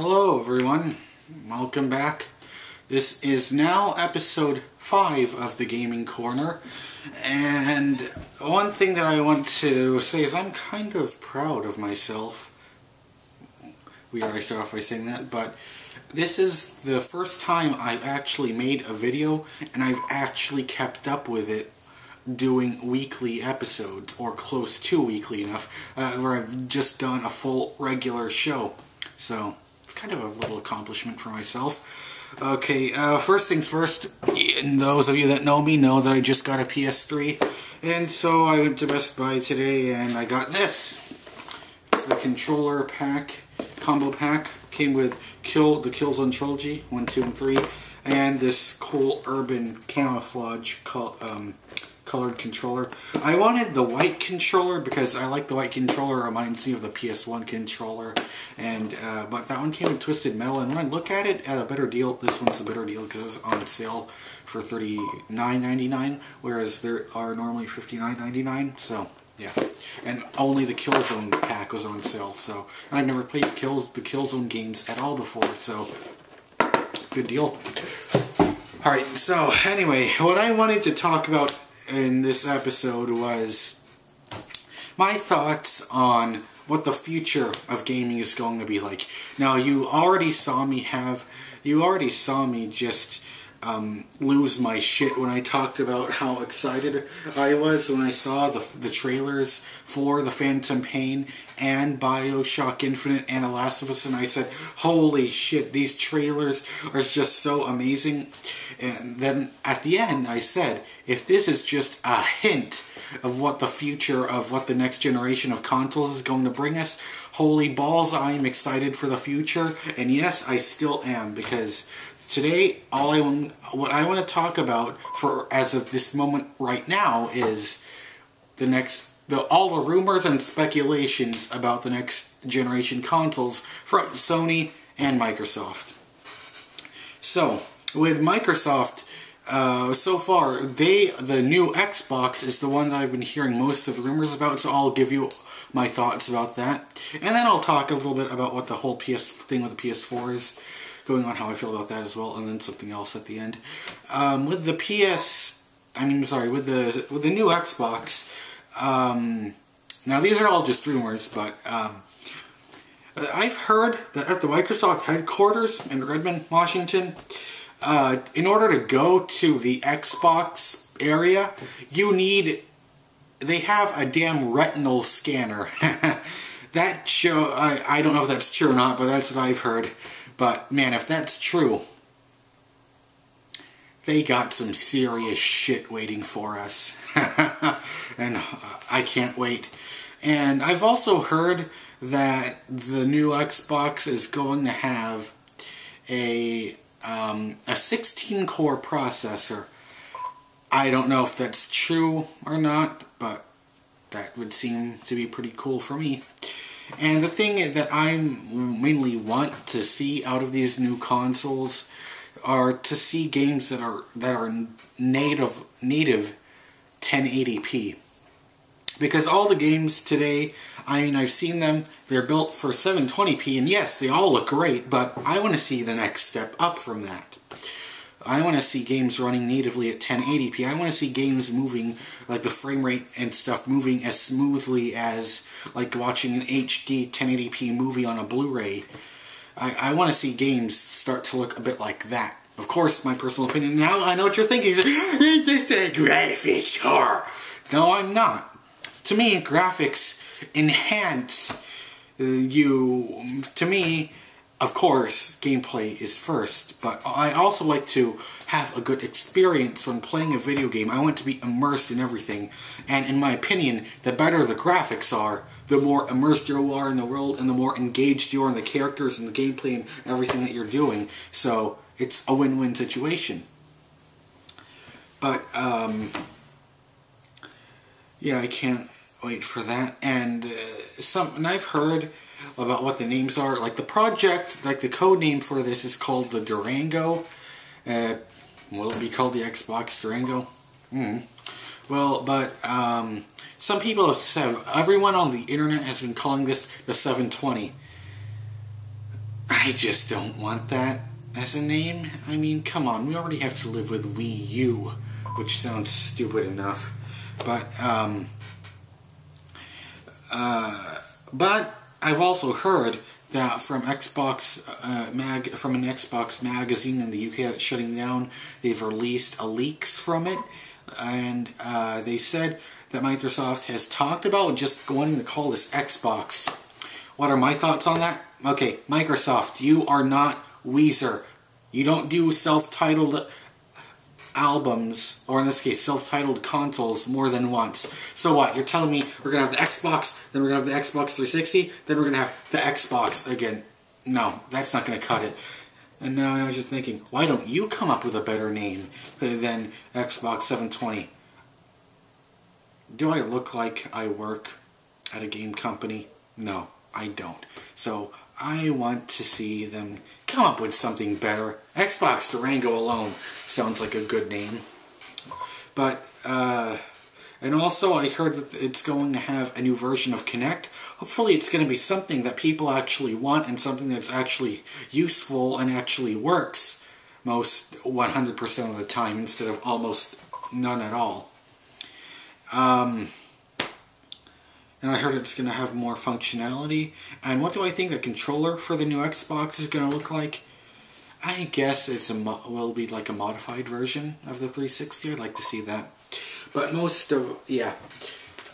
Hello everyone, welcome back. This is now episode 5 of the Gaming Corner, and one thing that I want to say is I'm kind of proud of myself. Weird I start off by saying that, but this is the first time I've actually made a video and I've actually kept up with it, doing weekly episodes, or close to weekly enough, where I've just done a full regular show. So it's kind of a little accomplishment for myself. Okay, first things first, and those of you that know me know that I just got a PS3, and so I went to Best Buy today and I got this. It's the controller pack, combo pack. Came with the Killzone Trilogy, 1, 2, and 3, and this cool urban camouflage colored controller. I wanted the white controller because I like the white controller. It reminds me of the PS1 controller, and but that one came in twisted metal. And when I look at it at a better deal, this one's a better deal because it was on sale for $39.99, whereas there are normally $59.99. So yeah, and only the Killzone pack was on sale. So I've never played the Killzone games at all before. So good deal. All right. So anyway, what I wanted to talk about in this episode was my thoughts on what the future of gaming is going to be like. Now, you already saw me just lose my shit when I talked about how excited I was when I saw the trailers for The Phantom Pain and Bioshock Infinite and The Last of Us, and I said, holy shit, these trailers are just so amazing. And then at the end I said, if this is just a hint of what the future of what the next generation of consoles is going to bring us, holy balls, I'm excited for the future. And yes, I still am, because today, what I want to talk about for as of this moment right now is all the rumors and speculations about the next generation consoles from Sony and Microsoft. So, with Microsoft, so far, the new Xbox is the one that I've been hearing most of the rumors about, so I'll give you my thoughts about that. And then I'll talk a little bit about what the whole PS thing with the PS4 is going on, how I feel about that as well, and then something else at the end. With the with the new Xbox, now these are all just rumors, but I've heard that at the Microsoft headquarters in Redmond, Washington, in order to go to the Xbox area, they have a damn retinal scanner. I don't know if that's true or not, but that's what I've heard. But man, if that's true, they got some serious shit waiting for us. And I can't wait. And I've also heard that the new Xbox is going to have a 16-core processor. I don't know if that's true or not, but that would seem to be pretty cool for me. And the thing that I mainly want to see out of these new consoles are to see games that are native 1080p. Because all the games today, I've seen them, they're built for 720p, and yes, they all look great, but I want to see the next step up from that. I want to see games running natively at 1080p. I want to see games moving, like the frame rate and stuff, moving as smoothly as like watching an HD 1080p movie on a Blu-ray. I want to see games start to look a bit like that. Of course, my personal opinion. Now I know what you're thinking. It's just a graphics whore. No, I'm not. To me, graphics enhance you. To me, of course, gameplay is first, but I also like to have a good experience when playing a video game. I want to be immersed in everything, and in my opinion, the better the graphics are, the more immersed you are in the world, and the more engaged you are in the characters and the gameplay and everything that you're doing. So, it's a win-win situation. But, yeah, I can't wait for that. And I've heard about what the names are. Like the project, like the code name for this is called the Durango. Will it be called the Xbox Durango? Well, but some people have said, everyone on the internet has been calling this the 720. I just don't want that as a name. I mean, come on, we already have to live with Wii U, which sounds stupid enough. But I've also heard that from an Xbox magazine in the UK that's shutting down, they've released leaks from it, and they said that Microsoft has talked about just going to call this Xbox. What are my thoughts on that? Okay, Microsoft, you are not Weezer. You don't do self-titled albums, or in this case, self-titled consoles more than once. So what? You're telling me we're going to have the Xbox, then we're going to have the Xbox 360, then we're going to have the Xbox again. No, that's not going to cut it. And now I was just thinking, why don't you come up with a better name than Xbox 720? Do I look like I work at a game company? No, I don't. So I want to see them come up with something better. Xbox Durango alone sounds like a good name. But, and also I heard that it's going to have a new version of Kinect. Hopefully it's going to be something that people actually want and something that's actually useful and actually works most 100% of the time instead of almost none at all. And I heard it's going to have more functionality. And what do I think the controller for the new Xbox is going to look like? I guess it's will be like a modified version of the 360. I'd like to see that. But yeah.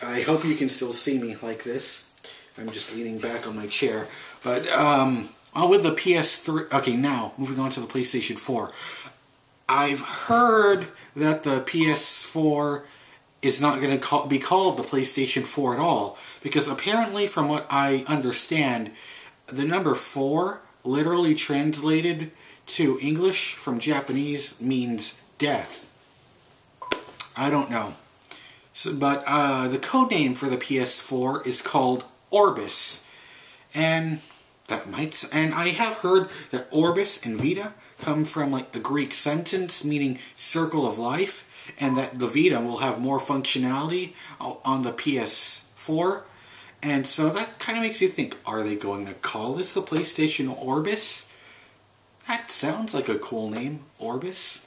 I hope you can still see me like this. I'm just leaning back on my chair. But, with the PS3... Okay, now, moving on to the PlayStation 4. I've heard that the PS4 is not going to be called the PlayStation 4 at all. Because apparently, from what I understand, the number 4, literally translated to English from Japanese, means death. I don't know. So, but the code name for the PS4 is called Orbis. And I have heard that Orbis and Vita come from like a Greek sentence meaning circle of life, and that the Vita will have more functionality on the PS4. And so that kind of makes you think, are they going to call this the PlayStation Orbis? That sounds like a cool name, Orbis.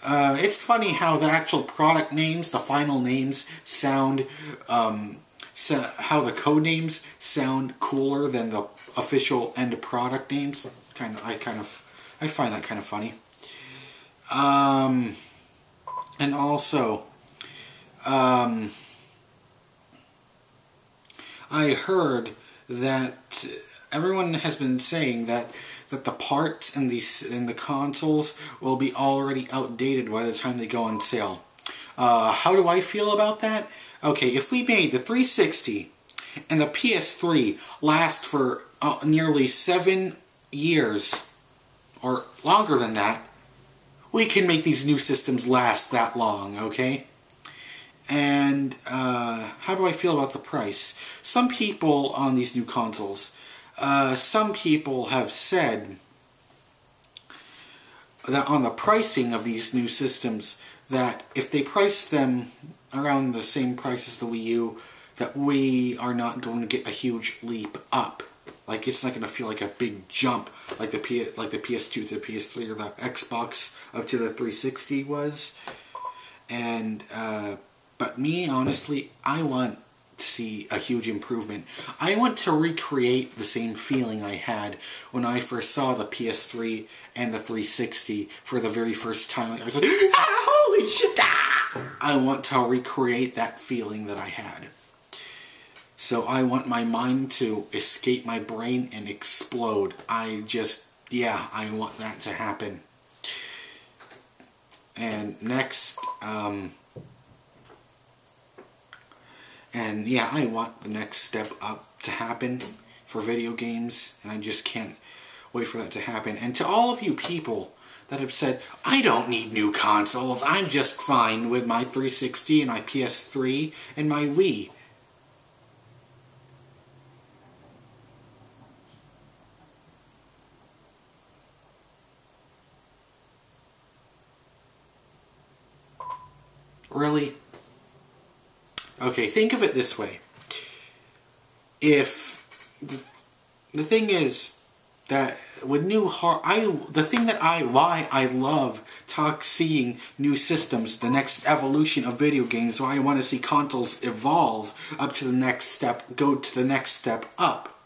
It's funny how the actual product names, the final names, sound, how the code names sound cooler than the official end product names. I find that kind of funny. And also, I heard that everyone has been saying that the parts in the consoles will be already outdated by the time they go on sale. How do I feel about that? Okay, if we made the 360 and the PS3 last for nearly 7 years, or longer than that, we can make these new systems last that long, okay? And how do I feel about the price? Some people on these new consoles, some people have said that on the pricing of these new systems, that if they price them around the same price as the Wii U, that we are not going to get a huge leap up. Like, it's not going to feel like a big jump like the PS2 to the PS3 or the Xbox up to the 360 was. And, but me, honestly, I want to see a huge improvement. I want to recreate the same feeling I had when I first saw the PS3 and the 360 for the very first time. I was like, ah, holy shit! Ah! I want to recreate that feeling that I had. So I want my mind to escape my brain and explode. I want that to happen. And next, I want the next step up to happen for video games, and I just can't wait for that to happen. And to all of you people that have said, I don't need new consoles, I'm just fine with my 360 and my PS3 and my Wii. Really? Okay, think of it this way. If the thing is, that with new why I love seeing new systems, the next evolution of video games, why I want to see consoles evolve up to the next step, go to the next step up.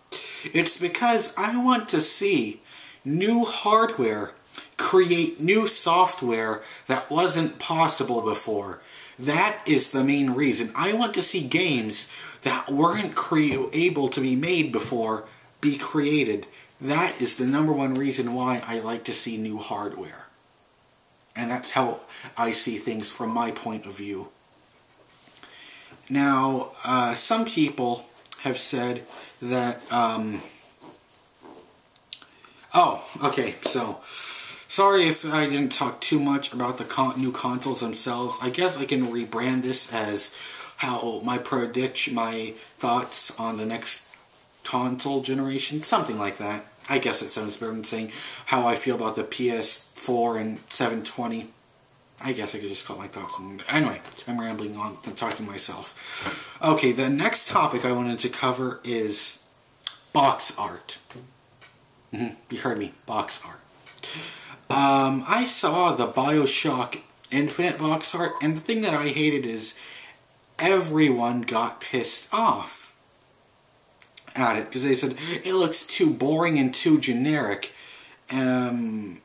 It's because I want to see new hardware create new software that wasn't possible before. That is the main reason. I want to see games that weren't able to be made before be created. That is the number one reason why I like to see new hardware. And that's how I see things from my point of view. Now, some people have said that, oh, okay, so, sorry if I didn't talk too much about the new consoles themselves. I guess I can rebrand this as how my thoughts on the next console generation, something like that. I guess it sounds better than saying how I feel about the PS4 and 720. I guess I could just call my thoughts. Anyway, I'm rambling on and talking to myself. Okay, the next topic I wanted to cover is box art. You heard me, box art. I saw the Bioshock Infinite box art, and the thing that I hated is everyone got pissed off at it because they said it looks too boring and too generic. And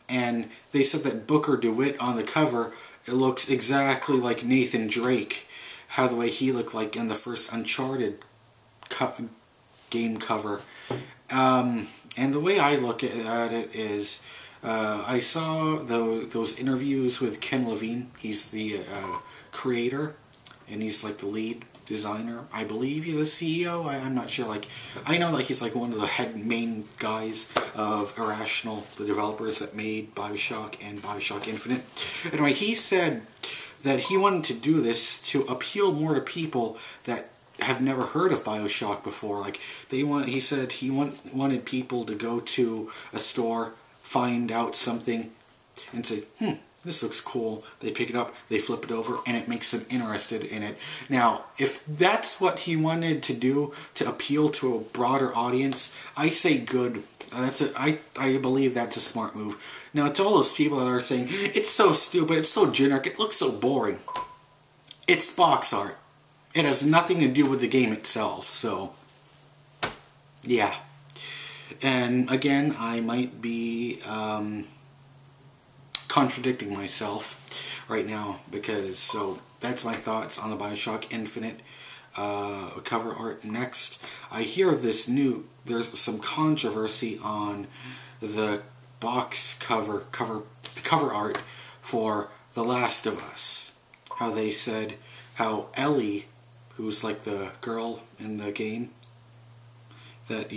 they said that Booker DeWitt on the cover, it looks exactly like Nathan Drake, how the way he looked like in the first Uncharted game cover. And the way I look at it is, I saw those interviews with Ken Levine. He's the creator, and he's like the lead designer. I believe he's a CEO. I'm not sure. Like, I know like he's like one of the main guys of Irrational, the developers that made Bioshock and Bioshock Infinite. Anyway, he said that he wanted to do this to appeal more to people that have never heard of Bioshock before. Like he said he wanted people to go to a store, find out something, and say, this looks cool. They pick it up, they flip it over, and it makes them interested in it. Now, if that's what he wanted to do to appeal to a broader audience, I say good. I believe that's a smart move. Now, to all those people that are saying, it's so stupid, it's so generic, it looks so boring. It's box art. It has nothing to do with the game itself, so yeah. And again, I might be contradicting myself right now, so that's my thoughts on the Bioshock Infinite cover art. Next, I hear there's some controversy on the box cover art for The Last of Us. How they said how Ellie, who's like the girl in the game, that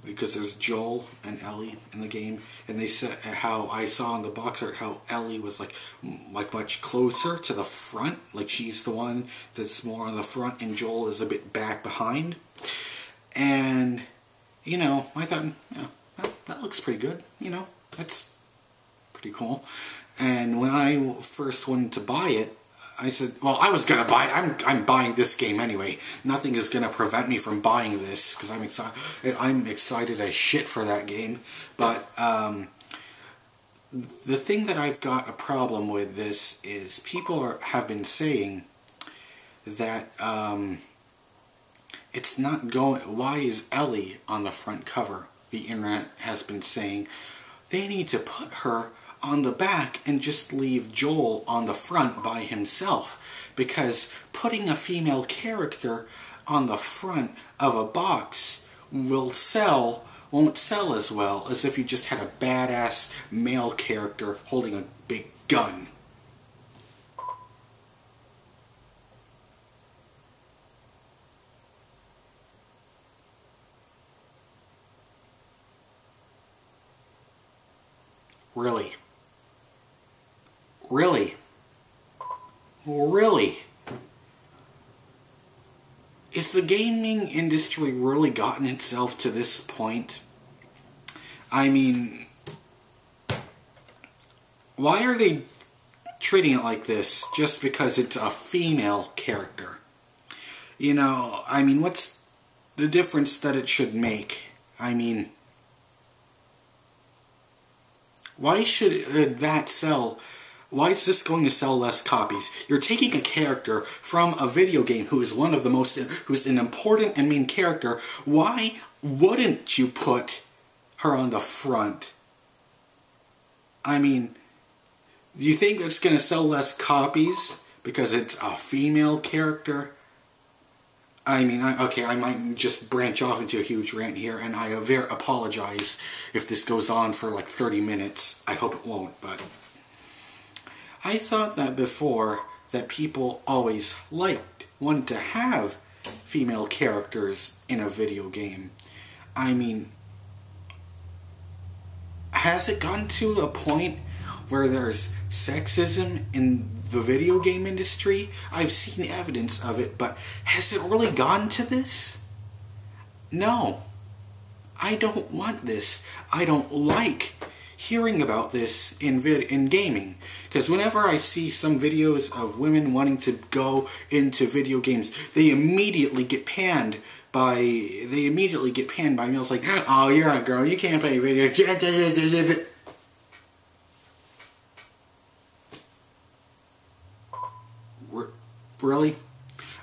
because there's Joel and Ellie in the game, and they said how I saw in the box art how Ellie was like much closer to the front, like she's the one that's more on the front and Joel is a bit back behind. And I thought, that looks pretty good, that's pretty cool. And when I first wanted to buy it, I said, well, I was gonna buy it. I'm buying this game anyway. Nothing is gonna prevent me from buying this because I'm excited as shit for that game. But the thing that I've got a problem with this is people have been saying that it's not going. Why is Ellie on the front cover? The internet has been saying they need to put her on the back and just leave Joel on the front by himself, because putting a female character on the front of a box won't sell as well as if you just had a badass male character holding a big gun. Really? Really? Really? Is the gaming industry really gotten itself to this point? I mean, why are they treating it like this just because it's a female character? I mean, what's the difference that it should make? I mean, Why should that sell? Why is this going to sell less copies? You're taking a character from a video game who is who's an important and main character. Why wouldn't you put her on the front? I mean, do you think that's going to sell less copies because it's a female character? I mean, I might just branch off into a huge rant here, and I apologize if this goes on for like 30 minutes. I hope it won't, but I thought that before that people always wanted to have female characters in a video game. I mean, has it gotten to a point where there's sexism in the video game industry? I've seen evidence of it, but has it really gotten to this? No. I don't want this. I don't like hearing about this in gaming. Because whenever I see some videos of women wanting to go into video games, they immediately get panned by males like, oh, you're a girl, you can't play video games. Really?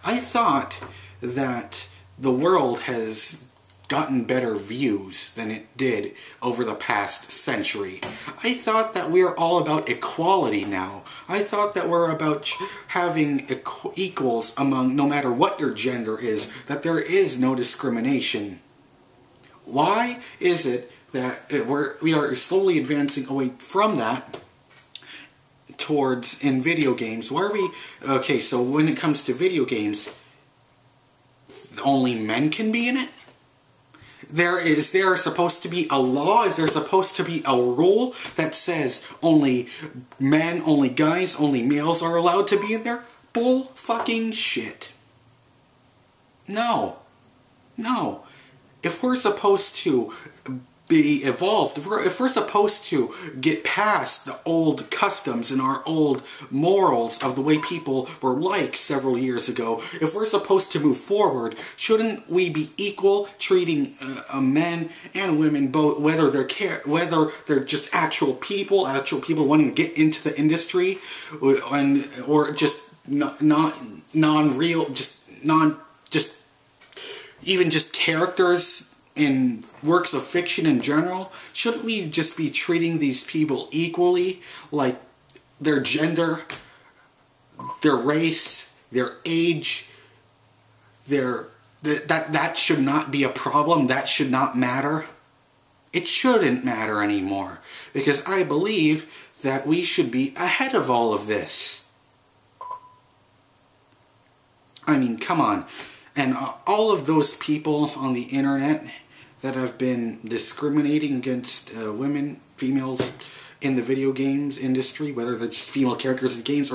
I thought that the world has gotten better views than it did over the past century. I thought that we're all about equality now. I thought that we're about having equals among, no matter what your gender is, that there is no discrimination. Why is it that we are slowly advancing away from that towards in video games? Why are we... Okay, so when it comes to video games, only men can be in it? Is there supposed to be a law? Is there supposed to be a rule that says only men, only guys, only males are allowed to be in there? Bull fucking shit. No. No. If we're supposed to be evolved, if we're supposed to get past the old customs and our old morals of the way people were like several years ago, if we're supposed to move forward, shouldn't we be equal, treating men and women both, whether they're just actual people wanting to get into the industry, or just non-real, even just characters in works of fiction in general? Shouldn't we just be treating these people equally, like their gender, their race, their age, that should not be a problem? That should not matter? It shouldn't matter anymore, because I believe that we should be ahead of all of this. I mean, come on. And all of those people on the internet that have been discriminating against women, females in the video games industry, whether they're just female characters in games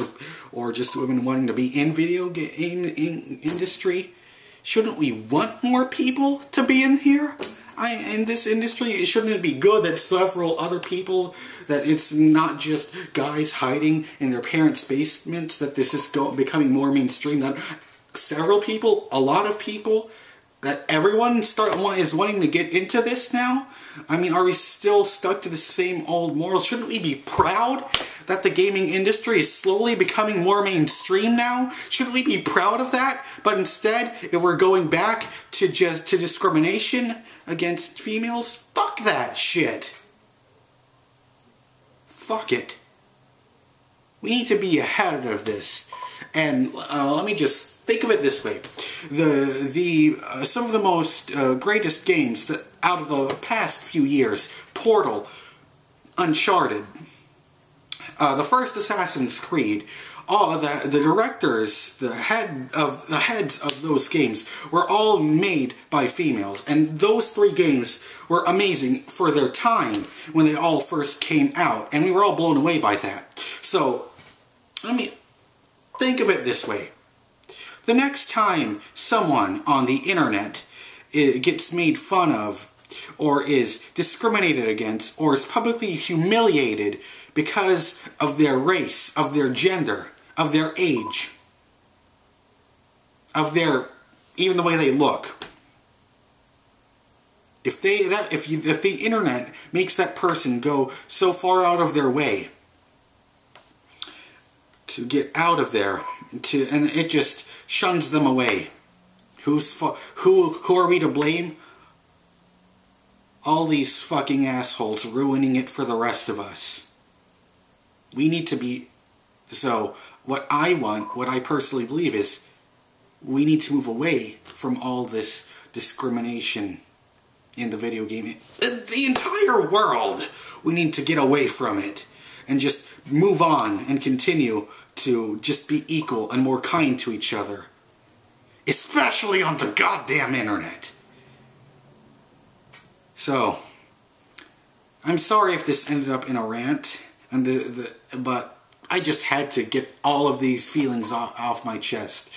or just women wanting to be in video game industry, shouldn't we want more people to be in here? In this industry, shouldn't it be good that several other people, that it's not just guys hiding in their parents' basements, that this is becoming more mainstream, that several people, a lot of people, that everyone is wanting to get into this now? I mean, are we still stuck to the same old morals? Shouldn't we be proud that the gaming industry is slowly becoming more mainstream now? Shouldn't we be proud of that? But instead, if we're going back to discrimination against females, fuck that shit. Fuck it. We need to be ahead of this. And let me just think of it this way: some of the most greatest games out of the past few years, Portal, Uncharted, the first Assassin's Creed, the directors, the heads of those games were all made by females, and those three games were amazing for their time when they all first came out, and we were all blown away by that. So, let me think of it this way. The next time someone on the internet gets made fun of, or is discriminated against, or is publicly humiliated because of their race, of their gender, of their age, of even the way they look, If the internet makes that person go so far out of their way to get out of there, and it just shuns them away, who are we to blame? All these fucking assholes ruining it for the rest of us. We need to be... So, what I personally believe is, we need to move away from all this discrimination in the video game. The entire world! We need to get away from it and just move on and continue to just be equal and more kind to each other. Especially on the goddamn internet. So, I'm sorry if this ended up in a rant, but I just had to get all of these feelings off my chest.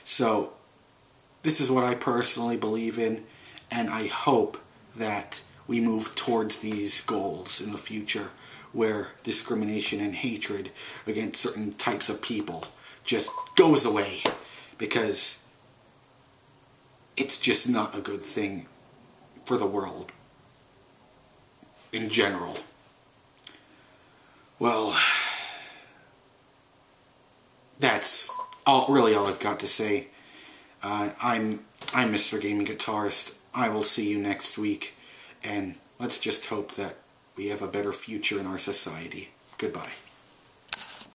So, this is what I personally believe in, and I hope that we move towards these goals in the future, where discrimination and hatred against certain types of people just goes away, because it's just not a good thing for the world in general. Well, that's really all I've got to say. I'm Mr. Gaming Guitarist. I will see you next week, and let's just hope that we have a better future in our society. Goodbye.